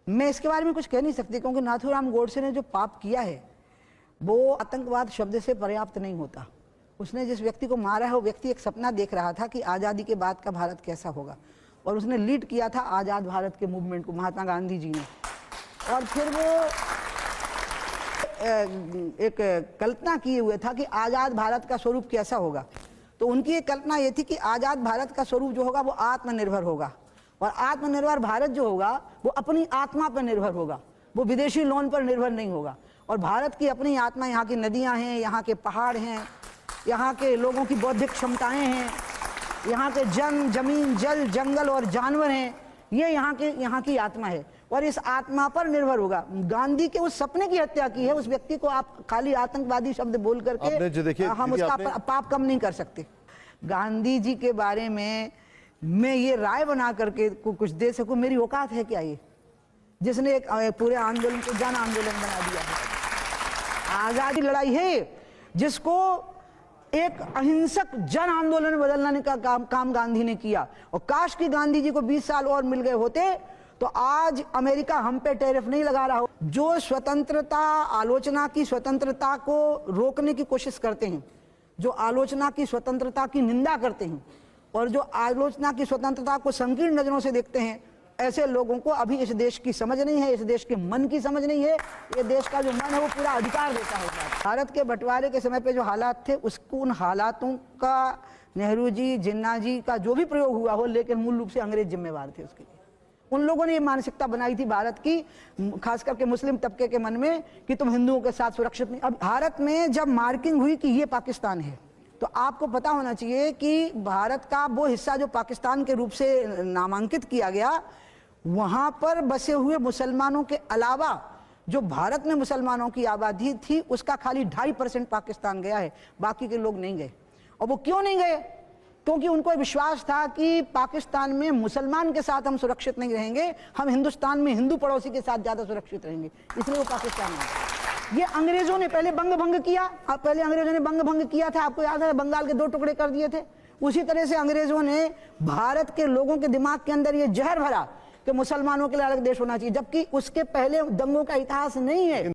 मैं इसके बारे में कुछ कह नहीं सकती, क्योंकि नाथूराम गोडसे ने जो पाप किया है वो आतंकवाद शब्द से पर्याप्त नहीं होता। उसने जिस व्यक्ति को मारा है वो व्यक्ति एक सपना देख रहा था कि आज़ादी के बाद का भारत कैसा होगा, और उसने लीड किया था आज़ाद भारत के मूवमेंट को, महात्मा गांधी जी ने। और फिर वो एक कल्पना किए हुए था कि आज़ाद भारत का स्वरूप कैसा होगा। तो उनकी एक कल्पना ये थी कि आज़ाद भारत का स्वरूप जो होगा वो आत्मनिर्भर होगा, और आत्मनिर्भर भारत जो होगा वो अपनी आत्मा पर निर्भर होगा, वो विदेशी लोन पर निर्भर नहीं होगा। और भारत की अपनी आत्मा, यहाँ की नदियाँ हैं, यहाँ के पहाड़ हैं, यहाँ के लोगों की बौद्धिक क्षमताएं हैं, यहाँ के जमीन, जल, जंगल और जानवर हैं, ये यहाँ की आत्मा है, और इस आत्मा पर निर्भर होगा। गांधी के उस सपने की हत्या की है उस व्यक्ति को आप खाली आतंकवादी शब्द बोल करके हम उसका पाप कम नहीं कर सकते। गांधी जी के बारे में मैं ये राय बना करके कुछ दे सकूं, मेरी औकात है क्या ये, जिसने एक पूरे आंदोलन को जन आंदोलन बना दिया है। आजादी लड़ाई है जिसको एक अहिंसक जन आंदोलन में बदलने का काम गांधी ने किया, और काश की गांधी जी को 20 साल और मिल गए होते तो आज अमेरिका हम पे टैरिफ नहीं लगा रहा हो। जो स्वतंत्रता, आलोचना की स्वतंत्रता को रोकने की कोशिश करते हैं, जो आलोचना की स्वतंत्रता की निंदा करते हैं, और जो आलोचना की स्वतंत्रता को संकीर्ण नजरों से देखते हैं, ऐसे लोगों को अभी इस देश की समझ नहीं है, इस देश के मन की समझ नहीं है। ये देश का जो मन है वो पूरा अधिकार देता है। भारत के बंटवारे के समय पे जो हालात थे उसको, उन हालातों का नेहरू जी, जिन्ना जी का जो भी प्रयोग हुआ हो, लेकिन मूल रूप से अंग्रेज जिम्मेवार थे उसके लिए। उन लोगों ने ये मानसिकता बनाई थी भारत की, खास करके मुस्लिम तबके के मन में, कि तुम हिंदुओं के साथ सुरक्षित नहीं। अब भारत में जब मार्किंग हुई कि ये पाकिस्तान है, तो आपको पता होना चाहिए कि भारत का वो हिस्सा जो पाकिस्तान के रूप से नामांकित किया गया, वहां पर बसे हुए मुसलमानों के अलावा जो भारत में मुसलमानों की आबादी थी उसका खाली 2.5% पाकिस्तान गया है, बाकी के लोग नहीं गए। और वो क्यों नहीं गए? क्योंकि उनको विश्वास था कि पाकिस्तान में मुसलमान के साथ हम सुरक्षित नहीं रहेंगे, हम हिंदुस्तान में हिंदू पड़ोसी के साथ ज्यादा सुरक्षित रहेंगे, इसलिए वो पाकिस्तान में। ये अंग्रेजों ने पहले बंग किया, पहले अंग्रेजों ने बंग किया था, आपको याद है, बंगाल के 2 टुकड़े कर दिए थे। उसी तरह से अंग्रेजों ने भारत के लोगों के दिमाग के अंदर ये जहर भरा कि मुसलमानों के लिए अलग देश होना चाहिए, जबकि उसके पहले दंगों का इतिहास नहीं है।